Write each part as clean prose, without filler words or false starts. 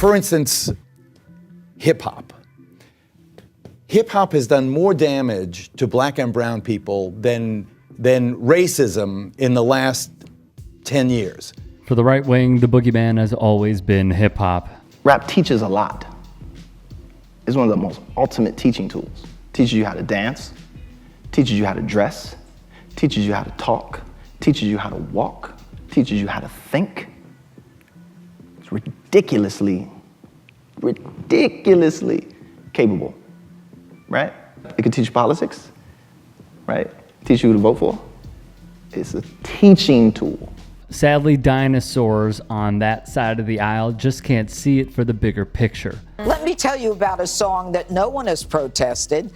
For instance, hip-hop. Hip-hop has done more damage to black and brown people than racism in the last 10 years. For the right wing, the boogeyman has always been hip-hop. Rap teaches a lot. It's one of the most ultimate teaching tools. Teaches you how to dance, teaches you how to dress, teaches you how to talk, teaches you how to walk, teaches you how to think. It's ridiculously capable, right? It can teach you politics, right? Teach you who to vote for. It's a teaching tool. Sadly, dinosaurs on that side of the aisle just can't see it for the bigger picture. Let me tell you about a song that no one has protested,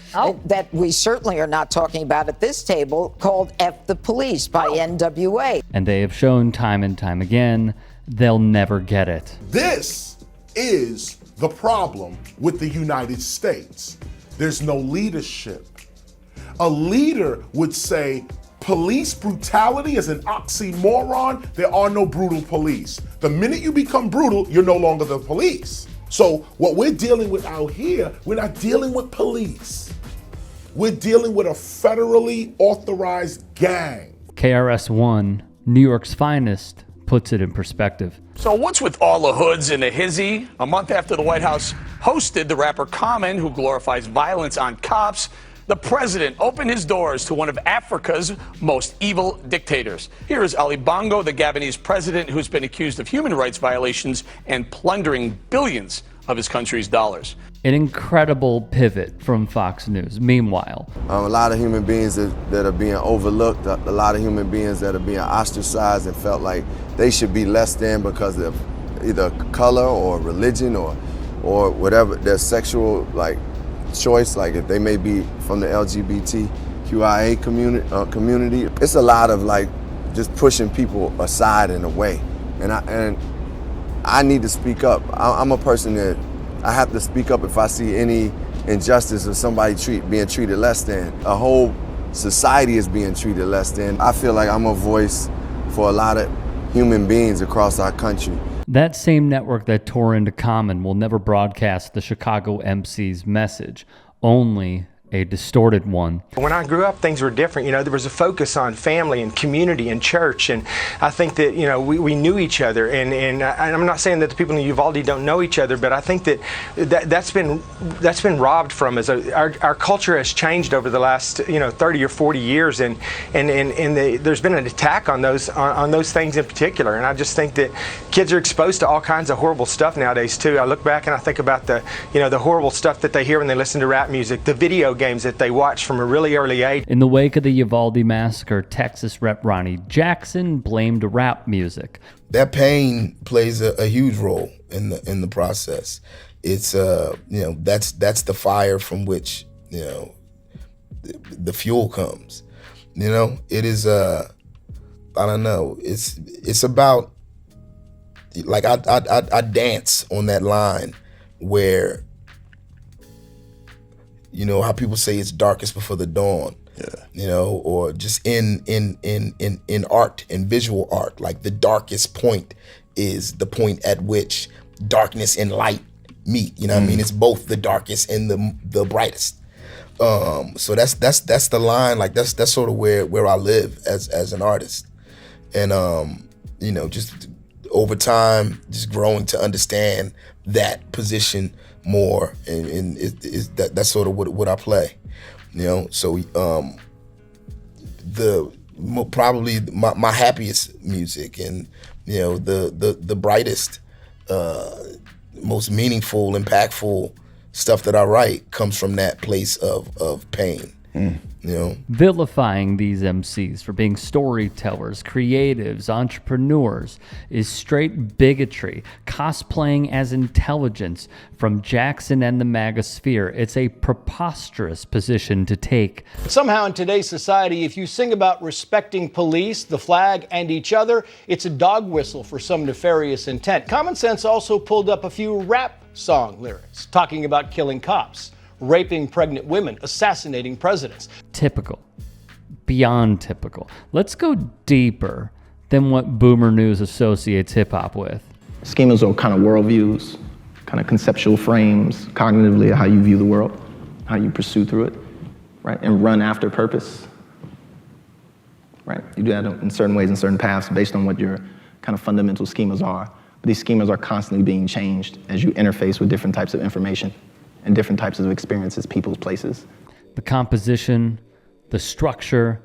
that we certainly are not talking about at this table, called F the Police by NWA. And they have shown time and time again, they'll never get it. This is the problem with the United States. There's no leadership. A leader would say, police brutality is an oxymoron. There are no brutal police. The minute you become brutal, you're no longer the police. So what we're dealing with out here, we're not dealing with police. We're dealing with a federally authorized gang. KRS-One, New York's finest, puts it in perspective. So what's with all the hoods and the hizzy? A month after the White House hosted the rapper Common, who glorifies violence on cops, the president opened his doors to one of Africa's most evil dictators. Here is Ali Bongo, the Gabonese president, who's been accused of human rights violations and plundering billions of his country's dollars. An incredible pivot from Fox News. Meanwhile, a lot of human beings that are being overlooked, a lot of human beings that are being ostracized and felt like they should be less than because of either color or religion or whatever, their sexual choice, like if they may be from the LGBTQIA community. It's a lot of just pushing people aside in a way. And I need to speak up. I'm a person that I have to speak up if I see any injustice or somebody being treated less than. A whole society is being treated less than. I feel like I'm a voice for a lot of human beings across our country. That same network that tore into Common will never broadcast the Chicago MC's message, only a distorted one. When I grew up, things were different. There was a focus on family and community and church, and I think that we knew each other. And I'm not saying that the people in Uvalde don't know each other, but I think that's been robbed from us. Our culture has changed over the last 30 or 40 years, and there's been an attack on those things in particular. And I just think that kids are exposed to all kinds of horrible stuff nowadays too. I look back and I think about the horrible stuff that they hear when they listen to rap music, the video games that they watch from a really early age. In the wake of the Uvalde massacre, Texas Rep. Ronnie Jackson blamed rap music. That pain plays a huge role in the process. It's that's the fire from which the fuel comes. It is I don't know. It's about I dance on that line where how people say it's darkest before the dawn. Yeah. Or just in art, in visual art, like the darkest point is the point at which darkness and light meet. What I mean? It's both the darkest and the brightest. So that's the line. That's sort of where I live as an artist, and just over time, just growing to understand that position more, and that's sort of what I play, So probably my happiest music and the brightest, most meaningful, impactful stuff that I write comes from that place of pain. Vilifying these MCs for being storytellers, creatives, entrepreneurs is straight bigotry, cosplaying as intelligence from Jackson and the MAGA sphere. It's a preposterous position to take. Somehow in today's society, if you sing about respecting police, the flag, and each other, it's a dog whistle for some nefarious intent. Common Sense also pulled up a few rap song lyrics talking about killing cops, raping pregnant women, assassinating presidents. Typical. Beyond typical. Let's go deeper than what Boomer News associates hip-hop with. Schemas are kind of worldviews. kind of conceptual frames cognitively of how you view the world, how you pursue through it, right? And run after purpose, right? You do that in certain ways, in certain paths, based on what your kind of fundamental schemas are. But these schemas are constantly being changed as you interface with different types of information and different types of experiences, people's places. The composition, the structure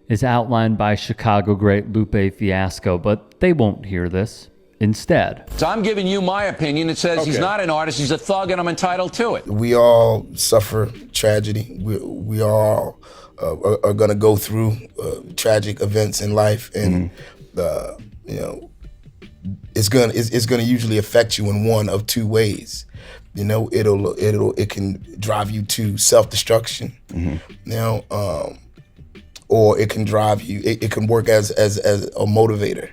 is outlined by Chicago great Lupe Fiasco, but they won't hear this. Instead, So I'm giving you my opinion. It says he's not an artist, he's a thug, and I'm entitled to it. We all suffer tragedy. We all are going to go through tragic events in life, and you know, it's going to usually affect you in one of two ways. You know, it can drive you to self-destruction. You know, or it can drive you. It can work as a motivator.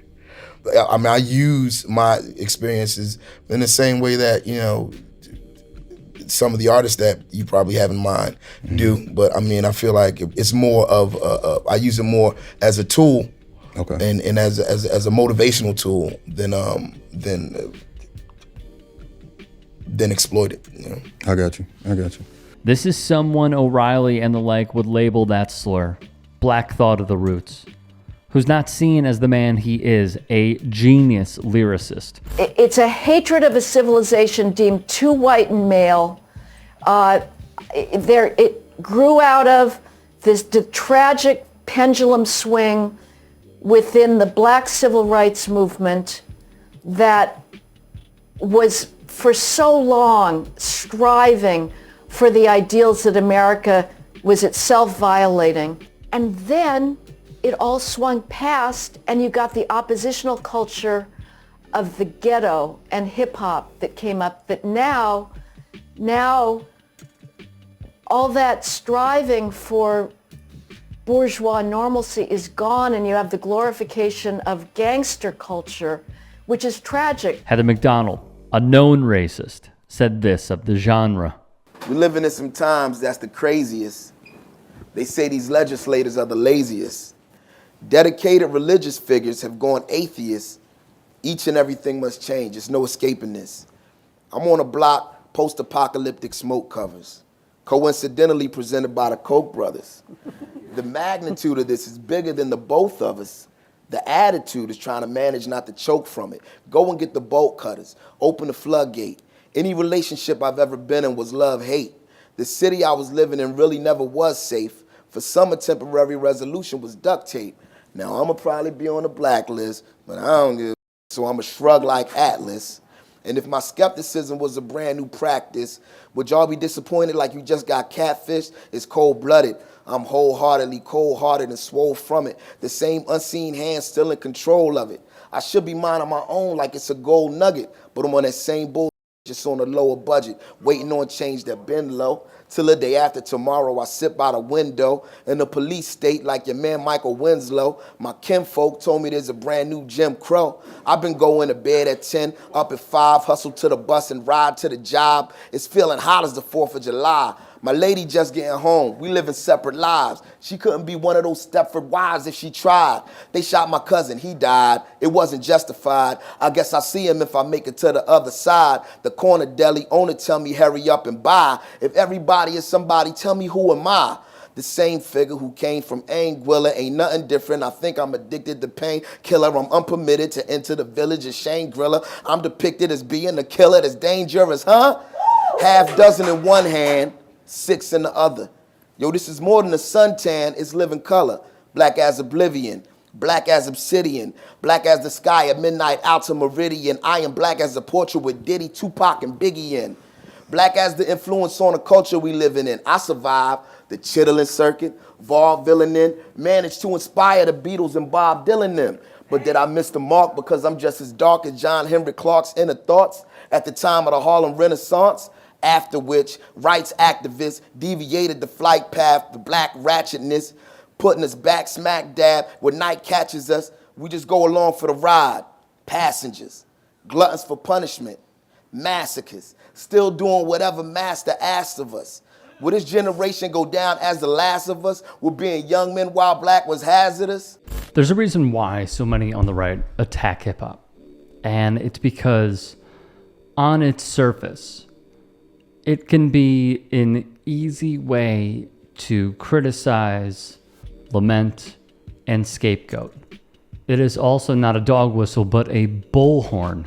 I mean, I use my experiences in the same way that, you know, some of the artists that you probably have in mind do. But I mean, I feel like it's more of I use it more as a tool, and as a motivational tool than exploit it. You know? I got you. this is someone O'Reilly and the like would label that slur, Black Thought of the Roots, who's not seen as the man he is, a genius lyricist. It's a hatred of a civilization deemed too white and male. It grew out of the tragic pendulum swing within the Black civil rights movement that was for so long striving for the ideals that America was itself violating. And then it all swung past, and you got the oppositional culture of the ghetto and hip hop that came up, that now all that striving for bourgeois normalcy is gone, and you have the glorification of gangster culture, which is tragic. Heather McDonald, a known racist, said this of the genre. We're living in some times that's the craziest. They say these legislators are the laziest. Dedicated religious figures have gone atheist. Each and everything must change. There's no escaping this. I'm on a block, post-apocalyptic smoke covers, coincidentally presented by the Koch brothers. The magnitude of this is bigger than the both of us. The attitude is trying to manage not to choke from it. Go and get the bolt cutters. Open the floodgate. Any relationship I've ever been in was love-hate. The city I was living in really never was safe. For some, a temporary resolution was duct tape. Now, I'ma probably be on the blacklist, but I don't give a so I'ma shrug like Atlas. And if my skepticism was a brand new practice, would y'all be disappointed like you just got catfished? It's cold-blooded. I'm wholeheartedly cold-hearted and swole from it. The same unseen hand still in control of it. I should be minding my own like it's a gold nugget, but I'm on that same bull just on a lower budget, waiting on change that been low. Till the day after tomorrow, I sit by the window in the police state like your man Michael Winslow. My kinfolk told me there's a brand new Jim Crow. I've been going to bed at 10, up at 5, hustle to the bus and ride to the job. It's feeling hot as the 4th of July. My lady just getting home. We living separate lives. She couldn't be one of those Stepford wives if she tried. They shot my cousin. He died. It wasn't justified. I guess I'll see him if I make it to the other side. The corner deli owner tell me hurry up and buy. If everybody is somebody, tell me who am I? The same figure who came from Anguilla, ain't nothing different. I think I'm addicted to painkiller. I'm unpermitted to enter the village of Shangri-La. I'm depicted as being a killer that's dangerous, huh? Half dozen in one hand, 6 in the other. Yo, this is more than a suntan, it's living color. Black as oblivion, black as obsidian, black as the sky at midnight out to meridian. I am black as a portrait with Diddy, Tupac, and Biggie in. Black as the influence on the culture we living in. I survived the Chitlin circuit, vaudevillian, managed to inspire the Beatles and Bob Dylan them. But did I miss the mark because I'm just as dark as John Henry Clark's inner thoughts at the time of the Harlem Renaissance? After which, rights activists deviated the flight path to black ratchetness, putting us back smack dab where night catches us. We just go along for the ride. Passengers, gluttons for punishment, masochists, still doing whatever master asks of us. Will this generation go down as the last of us? We're being young men while black was hazardous? There's a reason why so many on the right attack hip-hop. And it's because on its surface, it can be an easy way to criticize, lament, and scapegoat. It is also not a dog whistle, but a bullhorn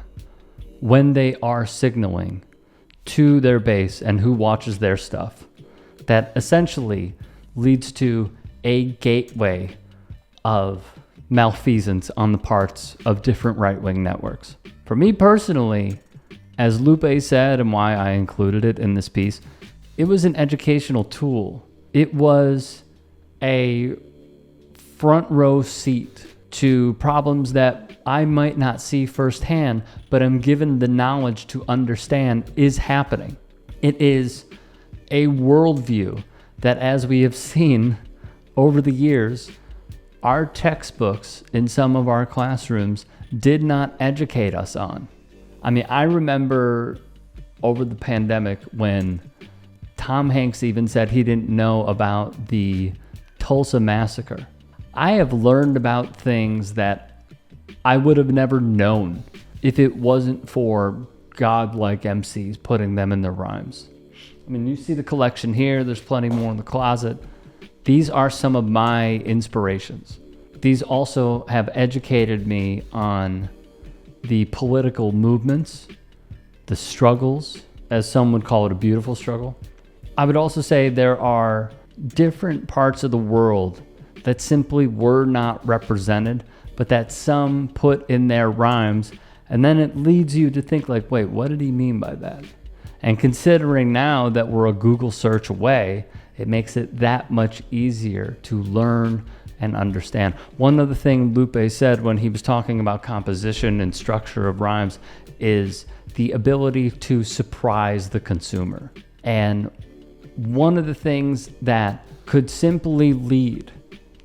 when they are signaling to their base and who watches their stuff. That essentially leads to a gateway of malfeasance on the parts of different right-wing networks. For me personally, as Lupe said, and why I included it in this piece, it was an educational tool. It was a front row seat to problems that I might not see firsthand, but I'm given the knowledge to understand is happening. It is a worldview that, as we have seen over the years, our textbooks in some of our classrooms did not educate us on. I mean, I remember over the pandemic when Tom Hanks even said he didn't know about the Tulsa massacre. I have learned about things that I would have never known if it wasn't for godlike MCs putting them in their rhymes. I mean, you see the collection here, there's plenty more in the closet. These are some of my inspirations. These also have educated me on the political movements, the struggles, as some would call it, a beautiful struggle. I would also say there are different parts of the world that simply were not represented, but that some put in their rhymes, and then it leads you to think like, wait, what did he mean by that? And considering now that we're a Google search away, it makes it that much easier to learn and understand. One other thing Lupe said when he was talking about composition and structure of rhymes is the ability to surprise the consumer. And one of the things that could simply lead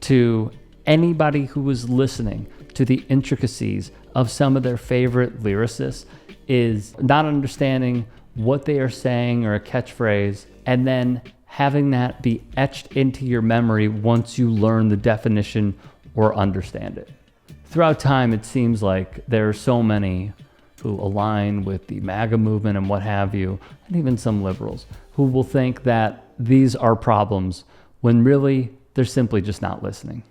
to anybody who was listening to the intricacies of some of their favorite lyricists is not understanding what they are saying or a catchphrase, and then having that be etched into your memory once you learn the definition or understand it. Throughout time, it seems like there are so many who align with the MAGA movement and what have you, and even some liberals, who will think that these are problems when really they're simply just not listening.